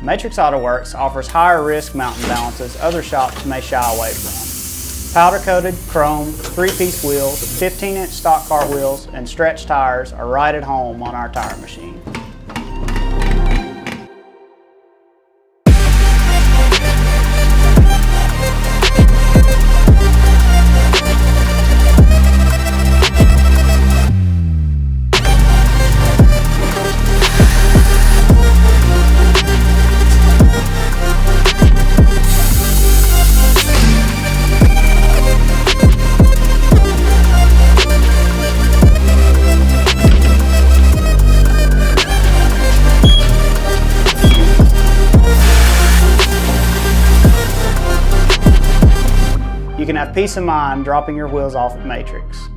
Matrix Auto Works offers higher risk mounting balances other shops may shy away from. Powder-coated, chrome, 3-piece wheels, 15-inch stock car wheels, and stretch tires are right at home on our tire machine. You can have peace of mind dropping your wheels off at Matrix.